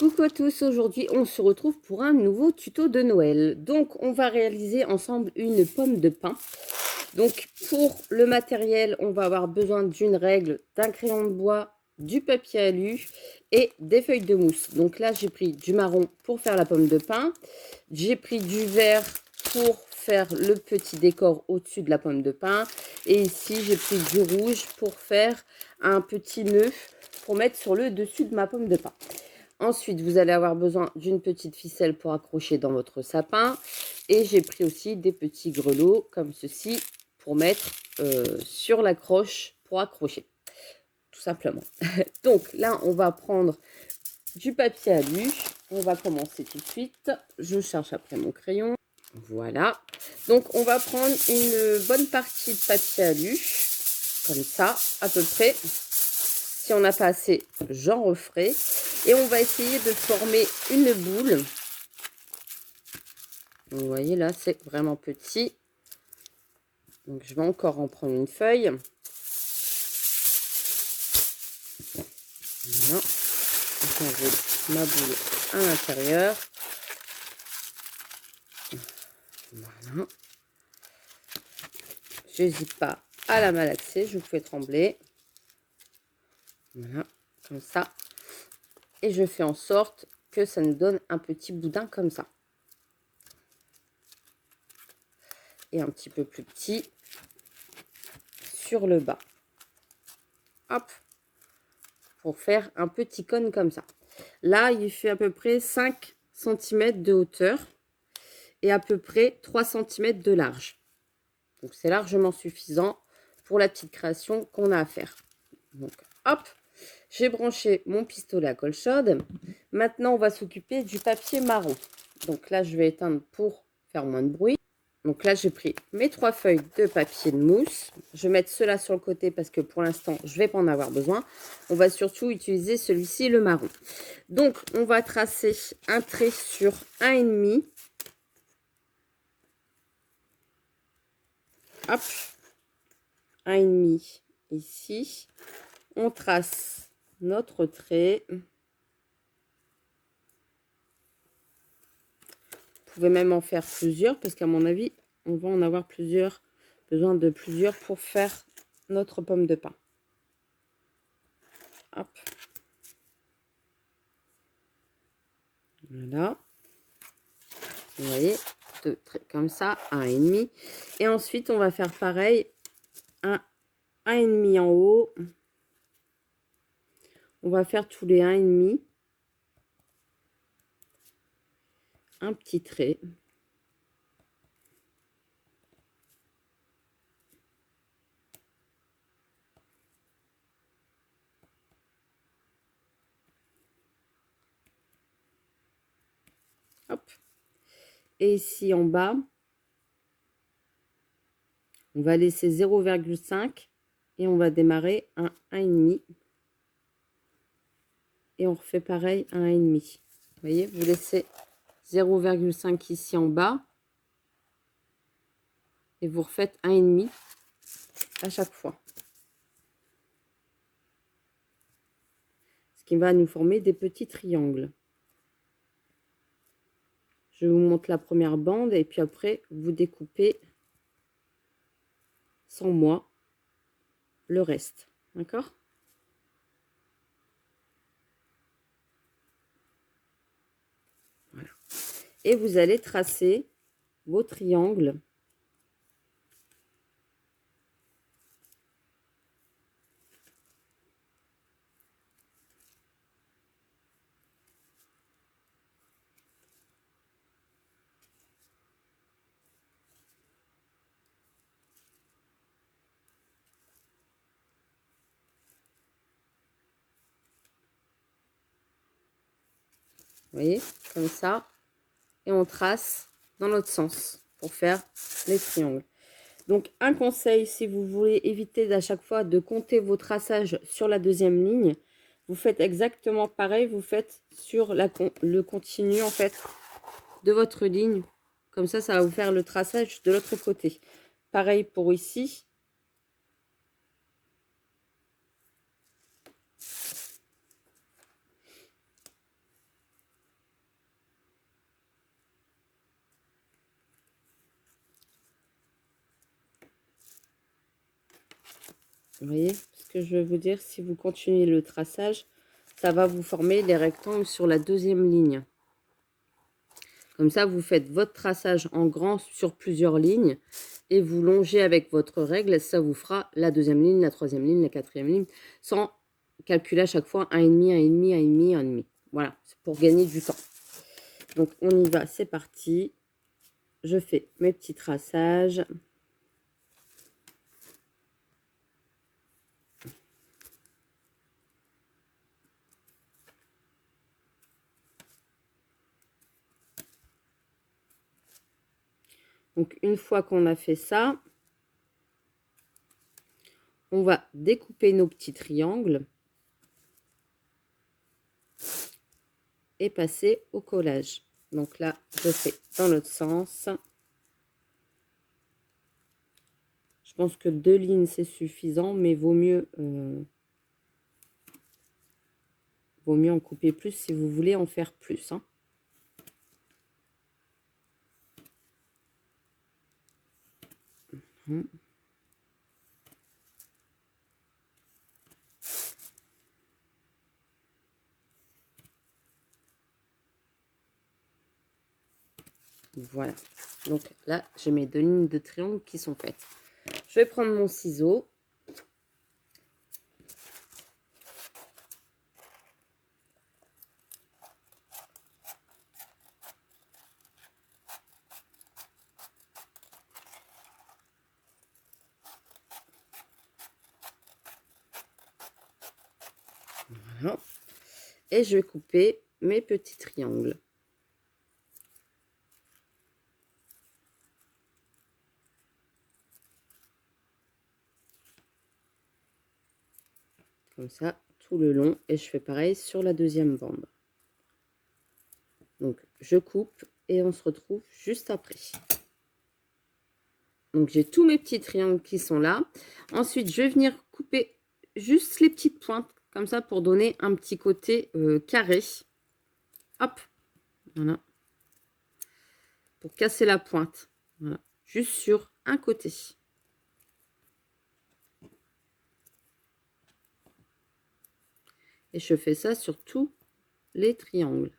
Coucou à tous, aujourd'hui on se retrouve pour un nouveau tuto de Noël. Donc on va réaliser ensemble une pomme de pin. Donc pour le matériel, on va avoir besoin d'une règle, d'un crayon de bois, du papier alu et des feuilles de mousse. Donc là j'ai pris du marron pour faire la pomme de pin. J'ai pris du vert pour faire le petit décor au-dessus de la pomme de pin. Et ici j'ai pris du rouge pour faire un petit nœud pour mettre sur le dessus de ma pomme de pin. Ensuite, vous allez avoir besoin d'une petite ficelle pour accrocher dans votre sapin. Et j'ai pris aussi des petits grelots comme ceci pour mettre sur la croche pour accrocher. Tout simplement. Donc là, on va prendre du papier alu. On va commencer tout de suite. Je cherche après mon crayon. Voilà. Donc on va prendre une bonne partie de papier alu. Comme ça, à peu près. Si on n'a pas assez, j'en referai. Et on va essayer de former une boule. Vous voyez là, c'est vraiment petit. Donc je vais encore en prendre une feuille. Voilà. J'enroule ma boule à l'intérieur. Voilà. Je n'hésite pas à la malaxer, je vous fais trembler. Voilà, comme ça. Et je fais en sorte que ça nous donne un petit boudin comme ça. Et un petit peu plus petit sur le bas. Hop. Pour faire un petit cône comme ça. Là, il fait à peu près 5 cm de hauteur et à peu près 3 cm de large. Donc, c'est largement suffisant pour la petite création qu'on a à faire. Donc, hop, j'ai branché mon pistolet à colle chaude. Maintenant, on va s'occuper du papier marron. Donc là, je vais éteindre pour faire moins de bruit. Donc là, j'ai pris mes 3 feuilles de papier de mousse. Je vais mettre cela sur le côté parce que pour l'instant, je ne vais pas en avoir besoin. On va surtout utiliser celui-ci, le marron. Donc, on va tracer un trait sur 1,5. Hop, 1,5 ici. On trace notre trait. Vous pouvez même en faire plusieurs parce qu'à mon avis, on va en avoir plusieurs, besoin de plusieurs pour faire notre pomme de pin. Hop. Voilà. Vous voyez, 2 traits comme ça, 1,5. Et ensuite, on va faire pareil, 1,5 en haut. On va faire tous les 1,5. Un petit trait. Hop. Et ici en bas, on va laisser 0,5 et on va démarrer un 1,5. Et on refait pareil, un 1,5. Vous voyez, vous laissez 0,5 ici en bas. Et vous refaites 1,5 à chaque fois. Ce qui va nous former des petits triangles. Je vous montre la première bande et puis après, vous découpez sans moi le reste. D'accord? Voilà. Et vous allez tracer vos triangles. Vous voyez, comme ça. Et on trace dans l'autre sens pour faire les triangles. Donc, un conseil, si vous voulez éviter à chaque fois de compter vos traçages sur la deuxième ligne, vous faites exactement pareil, vous faites sur le continu, en fait, de votre ligne. Comme ça, ça va vous faire le traçage de l'autre côté. Pareil pour ici. Vous voyez ce que je veux vous dire? Si vous continuez le traçage, ça va vous former les rectangles sur la deuxième ligne. Comme ça, vous faites votre traçage en grand sur plusieurs lignes et vous longez avec votre règle. Ça vous fera la deuxième ligne, la troisième ligne, la quatrième ligne, sans calculer à chaque fois 1,5, 1,5, 1,5, 1,5. Voilà, c'est pour gagner du temps. Donc, on y va, c'est parti. Je fais mes petits traçages. Donc, une fois qu'on a fait ça, on va découper nos petits triangles et passer au collage. Donc là, je fais dans l'autre sens. Je pense que 2 lignes, c'est suffisant, mais vaut mieux en couper plus si vous voulez en faire plus. Hein. Voilà. Donc là, j'ai mes 2 lignes de triangle qui sont faites. Je vais prendre mon ciseau. Voilà. Et je vais couper mes petits triangles. Comme ça, tout le long. Et je fais pareil sur la deuxième bande. Donc, je coupe et on se retrouve juste après. Donc, j'ai tous mes petits triangles qui sont là. Ensuite, je vais venir couper juste les petites pointes, comme ça, pour donner un petit côté carré. Hop, voilà. Pour casser la pointe. Voilà, juste sur un côté. Et je fais ça sur tous les triangles.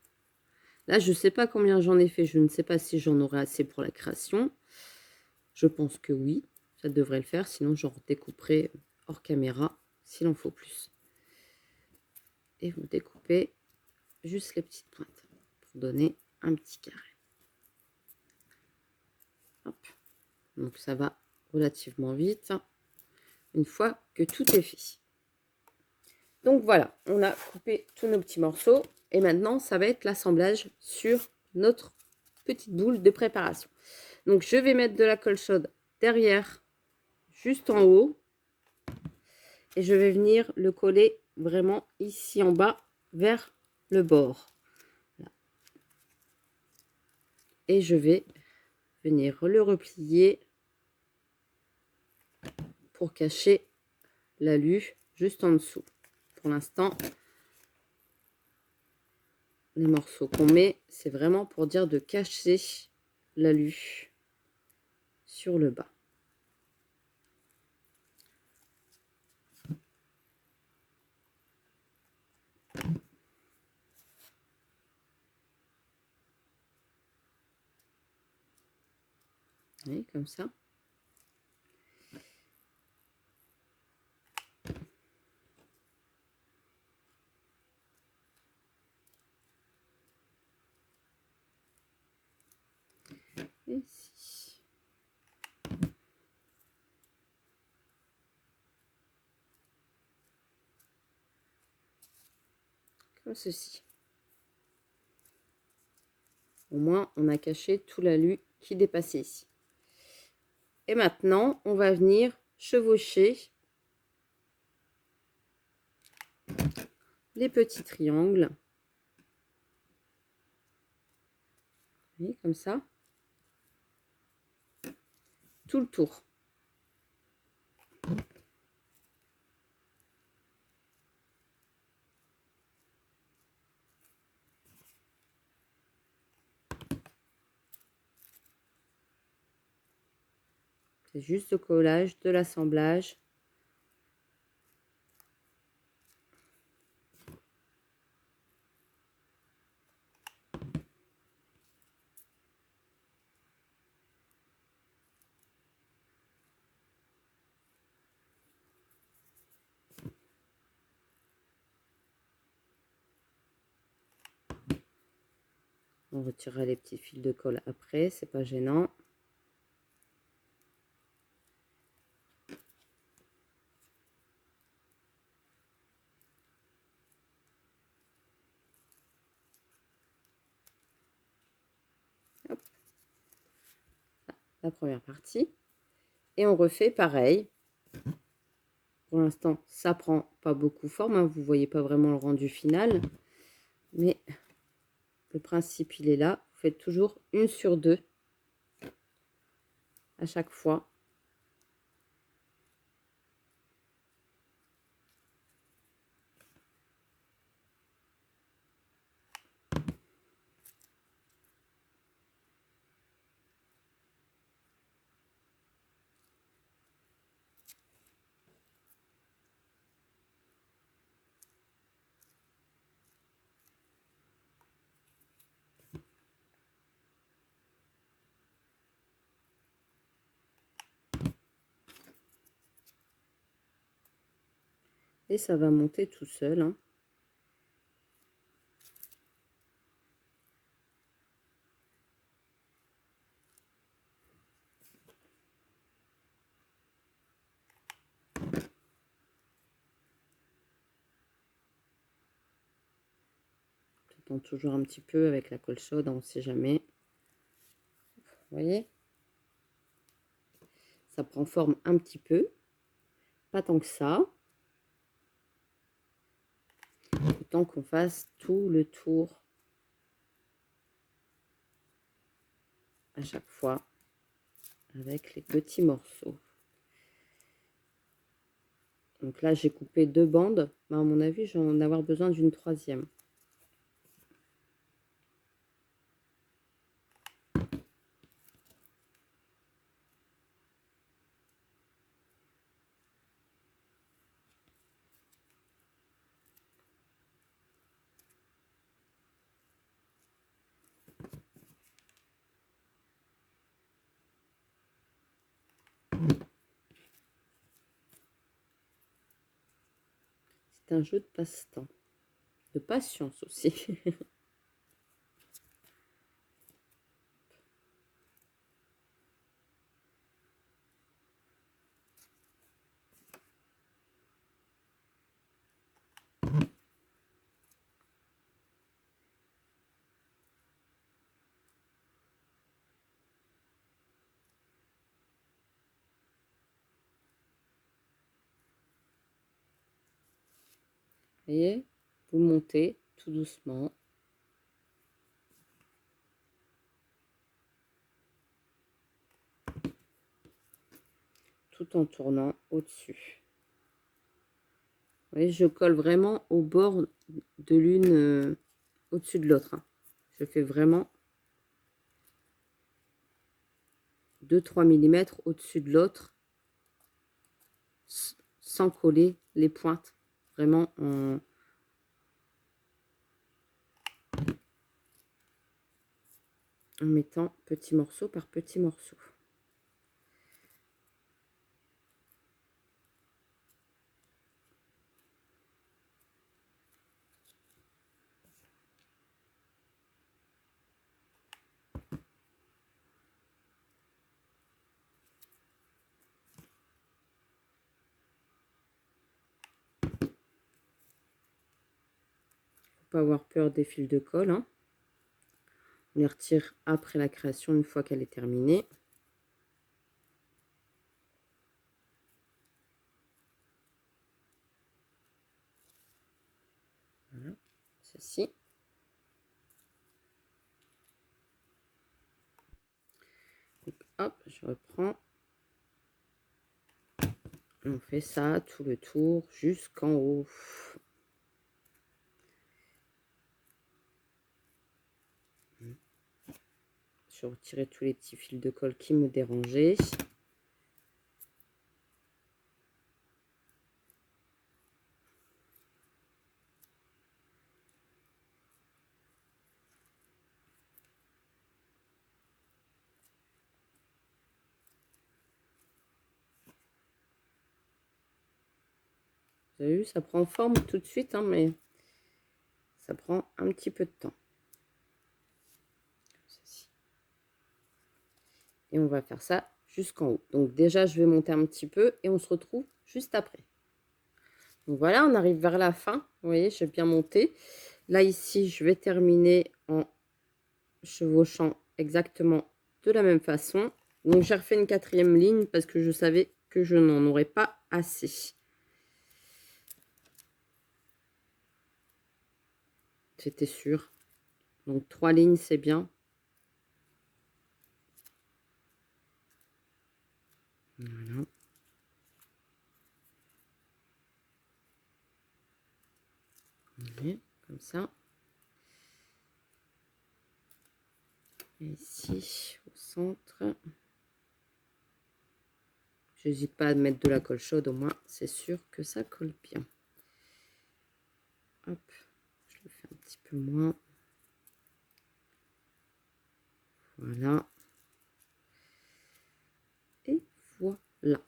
Là, je ne sais pas combien j'en ai fait. Je ne sais pas si j'en aurai assez pour la création. Je pense que oui, ça devrait le faire. Sinon, j'en découperai hors caméra s'il en faut plus. Et vous découpez juste les petites pointes pour donner un petit carré. Hop. Donc, ça va relativement vite une fois que tout est fait. Donc, voilà, on a coupé tous nos petits morceaux. Et maintenant, ça va être l'assemblage sur notre petite boule de préparation. Donc, je vais mettre de la colle chaude derrière, juste en haut. Et je vais venir le coller vraiment ici en bas, vers le bord. Voilà. Et je vais venir le replier pour cacher l'alu juste en dessous. Pour l'instant, les morceaux qu'on met, c'est vraiment pour dire de cacher l'alu sur le bas. Oui, comme ça. Et ici. Comme ceci. Au moins, on a caché tout l'alu qui dépassait ici. Et maintenant, on va venir chevaucher les petits triangles. Vous voyez, comme ça. Tout le tour. C'est juste le collage, de l'assemblage. On retirera les petits fils de colle après, c'est pas gênant. Hop. La première partie. Et on refait pareil. Pour l'instant, ça prend pas beaucoup forme, hein. Vous voyez pas vraiment le rendu final. Mais le principe, il est là. Vous faites toujours 1 sur 2 à chaque fois. Et ça va monter tout seul, hein. J'attends toujours un petit peu avec la colle chaude, on ne sait jamais. Vous voyez? Ça prend forme un petit peu. Pas tant que ça. Autant qu'on fasse tout le tour à chaque fois avec les petits morceaux. Donc là, j'ai coupé 2 bandes. Mais à mon avis, je vais en avoir besoin d'une 3e. C'est un jeu de passe-temps. De patience aussi. Vous voyez, vous montez tout doucement. Tout en tournant au-dessus. Vous voyez, je colle vraiment au bord de l'une au-dessus de l'autre, hein. Je fais vraiment 2-3 mm au-dessus de l'autre sans coller les pointes. Vraiment en mettant petit morceau par petit morceau. Pas avoir peur des fils de colle, hein. On les retire après la création une fois qu'elle est terminée. Voilà, ceci. Donc, hop, je reprends. On fait ça tout le tour jusqu'en haut. Je retirais tous les petits fils de colle qui me dérangeaient. Vous avez vu, ça prend forme tout de suite, hein, mais ça prend un petit peu de temps. Et on va faire ça jusqu'en haut. Donc déjà, je vais monter un petit peu et on se retrouve juste après. Donc voilà, on arrive vers la fin. Vous voyez, j'ai bien monté. Là, ici, je vais terminer en chevauchant exactement de la même façon. Donc, j'ai refait une 4e ligne parce que je savais que je n'en aurais pas assez. C'était sûr. Donc, 3 lignes, c'est bien. Voilà. Okay, comme ça. Et ici, au centre. J'hésite pas à mettre de la colle chaude, au moins, c'est sûr que ça colle bien. Hop, je le fais un petit peu moins. Voilà. Et voilà.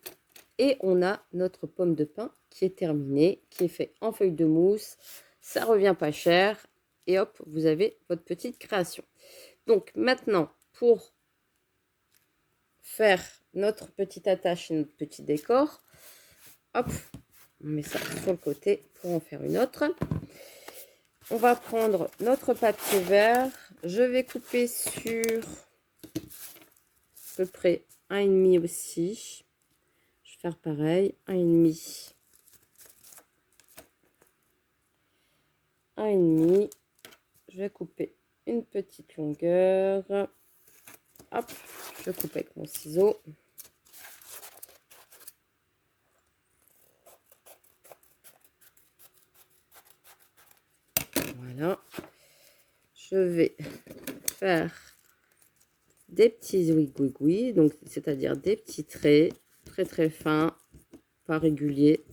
Et on a notre pomme de pin qui est terminée, qui est fait en feuille de mousse. Ça revient pas cher. Et hop, vous avez votre petite création. Donc maintenant, pour faire notre petite attache et notre petit décor, hop, on met ça sur le côté pour en faire une autre. On va prendre notre papier vert. Je vais couper sur à peu près 1,5 aussi. Je vais faire pareil, 1,5. 1,5. Je vais couper une petite longueur. Hop, je coupe avec mon ciseau. Voilà. Je vais faire des petits ouigouigouis, donc c'est-à-dire des petits traits très très fins, pas réguliers.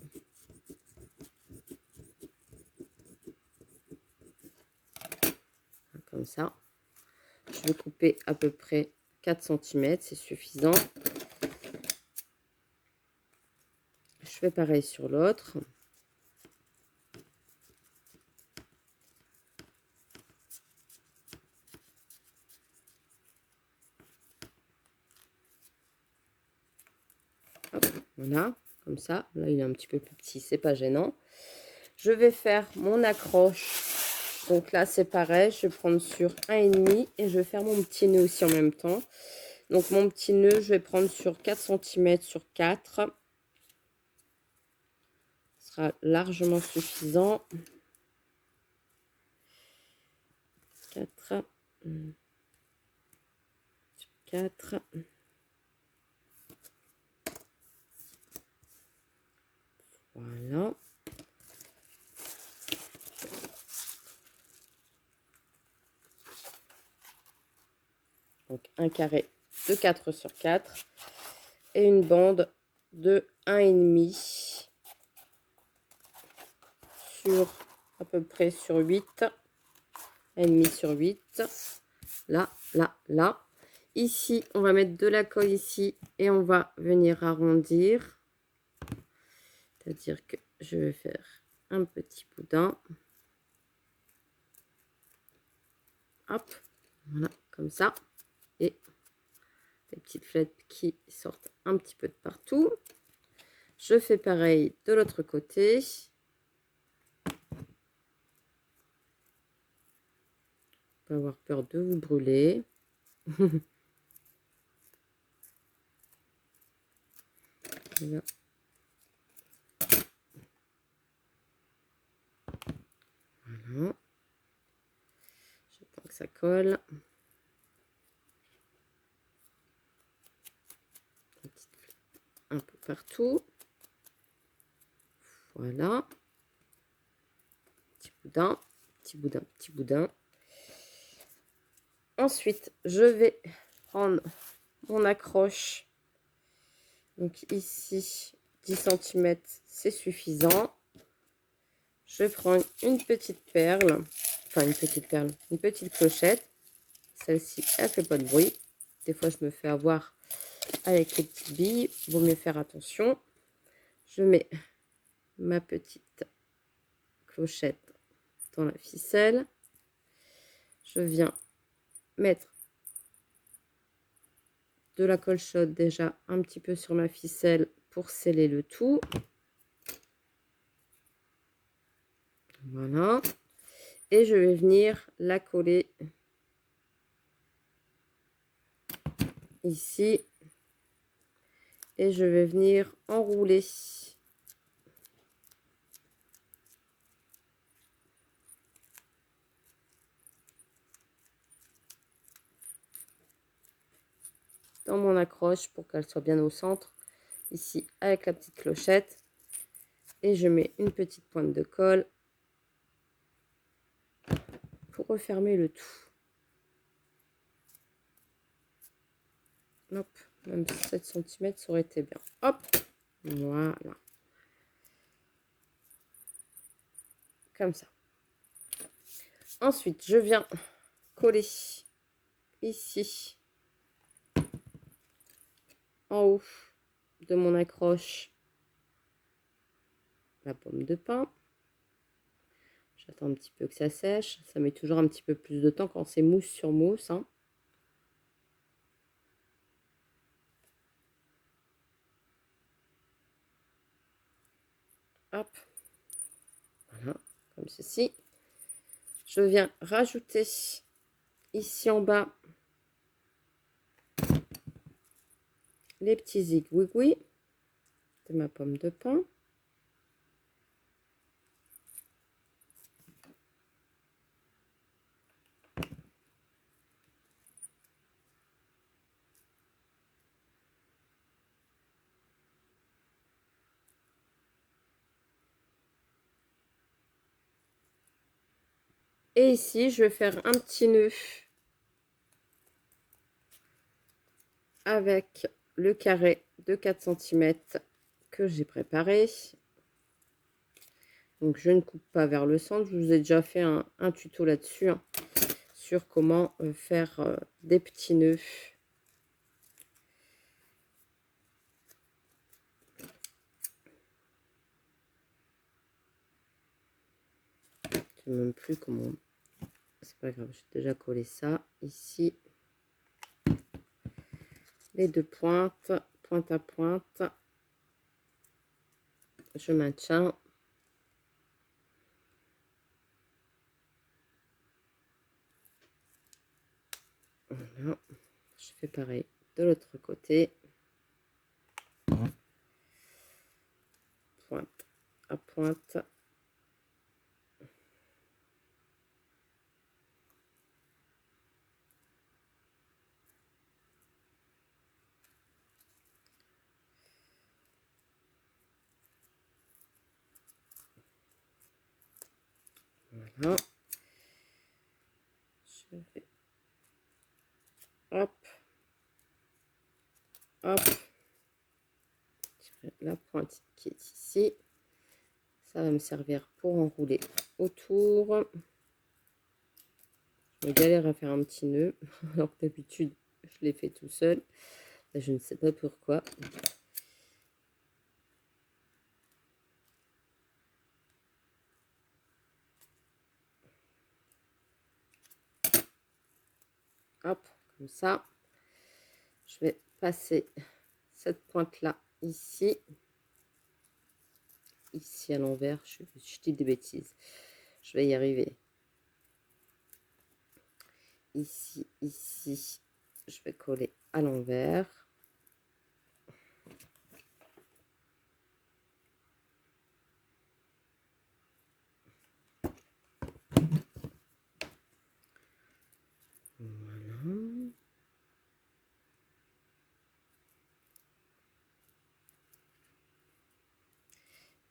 Comme ça. Je vais couper à peu près 4 cm, c'est suffisant. Je fais pareil sur l'autre. Voilà, comme ça. Là, il est un petit peu plus petit, c'est pas gênant. Je vais faire mon accroche. Donc là, c'est pareil. Je vais prendre sur 1,5 et je vais faire mon petit nœud aussi en même temps. Donc, mon petit nœud, je vais prendre sur 4 cm sur 4. Ce sera largement suffisant. 4 sur 4. Voilà. Donc, un carré de 4 sur 4 et une bande de 1,5 sur à peu près sur 8. 1,5 sur 8. Là, là, là. Ici, on va mettre de la colle ici et on va venir arrondir. C'est-à-dire que je vais faire un petit boudin. Hop, voilà, comme ça. Et des petites flèches qui sortent un petit peu de partout. Je fais pareil de l'autre côté. Pas avoir peur de vous brûler. Voilà. Voilà. J'attends que ça colle. Un peu partout. Voilà. Petit boudin, petit boudin, petit boudin. Ensuite, je vais prendre mon accroche. Donc ici, 10 cm, c'est suffisant. Je prends une petite perle. Enfin, une petite perle. Une petite clochette. Celle-ci, elle fait pas de bruit. Des fois, je me fais avoir avec les petites billes. Il vaut mieux faire attention. Je mets ma petite clochette dans la ficelle. Je viens mettre de la colle chaude déjà un petit peu sur ma ficelle pour sceller le tout. Voilà. Et je vais venir la coller ici. Et je vais venir enrouler. Dans mon accroche pour qu'elle soit bien au centre. Ici avec la petite clochette. Et je mets une petite pointe de colle pour refermer le tout. Hop, même 7 cm, ça aurait été bien. Hop, voilà. Comme ça. Ensuite, je viens coller ici, en haut de mon accroche, la pomme de pin. J'attends un petit peu que ça sèche. Ça met toujours un petit peu plus de temps quand c'est mousse sur mousse, hein. Hop, voilà, comme ceci. Je viens rajouter ici en bas les petits zigouigouis de ma pomme de pin. Et ici, je vais faire un petit nœud avec le carré de 4 cm que j'ai préparé. Donc, je ne coupe pas vers le centre. Je vous ai déjà fait un tuto là-dessus, hein, sur comment faire des petits nœuds. Je ne sais même plus comment. C'est pas grave, j'ai déjà collé ça ici. Les deux pointes, pointe à pointe. Je maintiens. Voilà. Je fais pareil de l'autre côté. Pointe à pointe. Voilà. Je vais, hop, hop, tirer la pointe qui est ici. Ça va me servir pour enrouler autour. Je me galère à faire un petit nœud, alors que d'habitude, je l'ai fait tout seul. Là, je ne sais pas pourquoi. Hop, comme ça. Je vais passer cette pointe-là ici. Ici à l'envers, je dis des bêtises. Je vais y arriver. Ici, ici, je vais coller à l'envers. Voilà.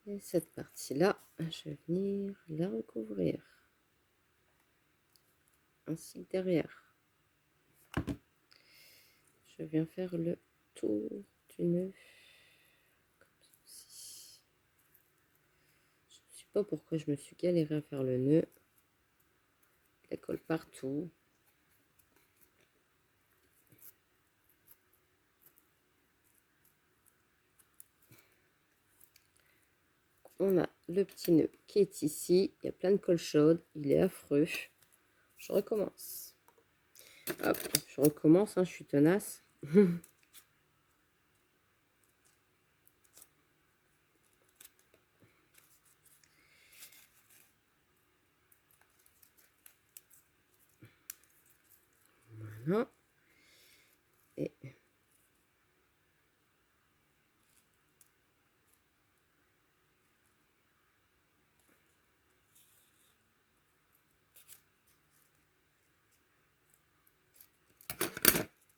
Et cette partie-là, je vais venir la recouvrir. Ainsi que derrière. Je viens faire le tour du nœud. Comme ceci. Je ne sais pas pourquoi je me suis galéré à faire le nœud. La colle partout. On a le petit nœud qui est ici. Il y a plein de colle chaude. Il est affreux. Je recommence. Hop, je recommence, hein, je suis tenace. Voilà. Et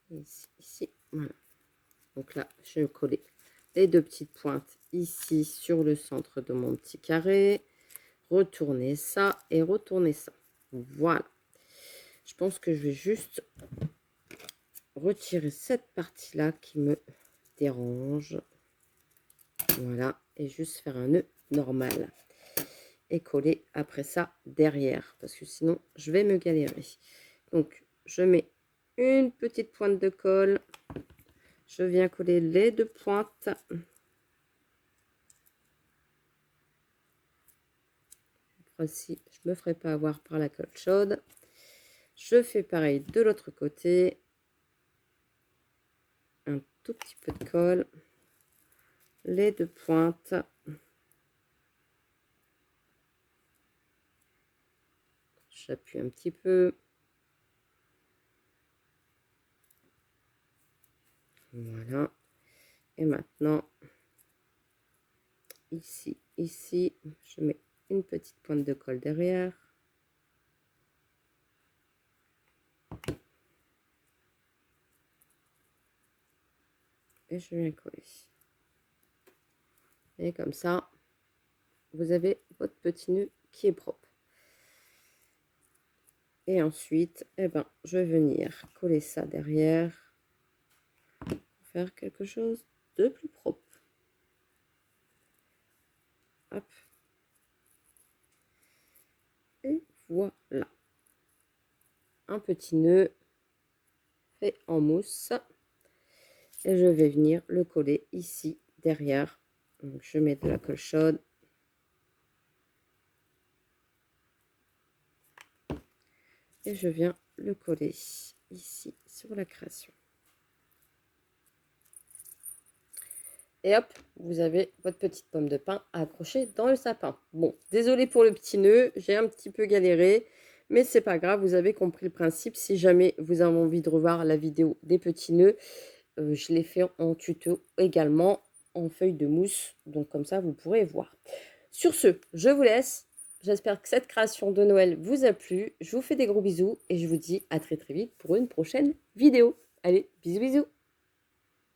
ici, ici, voilà. Donc là, je vais coller les deux petites pointes ici sur le centre de mon petit carré. Retourner ça et retourner ça. Voilà. Je pense que je vais juste retirer cette partie-là qui me dérange. Voilà. Et juste faire un nœud normal. Et coller après ça derrière. Parce que sinon, je vais me galérer. Donc, je mets une petite pointe de colle. Je viens coller les deux pointes. Aussi, je ne me ferai pas avoir par la colle chaude. Je fais pareil de l'autre côté. Un tout petit peu de colle. Les deux pointes. J'appuie un petit peu. Voilà. Et maintenant, ici, je mets une petite pointe de colle derrière. Et je viens coller. Et comme ça, vous avez votre petit nœud qui est propre. Et ensuite, eh ben, je vais venir coller ça derrière pour faire quelque chose de plus propre. Hop. Et voilà. Un petit nœud fait en mousse. Et je vais venir le coller ici derrière. Donc, je mets de la colle chaude. Et je viens le coller ici sur la création. Et hop, vous avez votre petite pomme de pin accrochée dans le sapin. Bon, désolé pour le petit nœud, j'ai un petit peu galéré, mais c'est pas grave, vous avez compris le principe. Si jamais vous avez envie de revoir la vidéo des petits nœuds, je l'ai fait en tuto également, en feuille de mousse, donc comme ça vous pourrez voir. Sur ce, je vous laisse. J'espère que cette création de Noël vous a plu. Je vous fais des gros bisous et je vous dis à très très vite pour une prochaine vidéo. Allez, bisous bisous.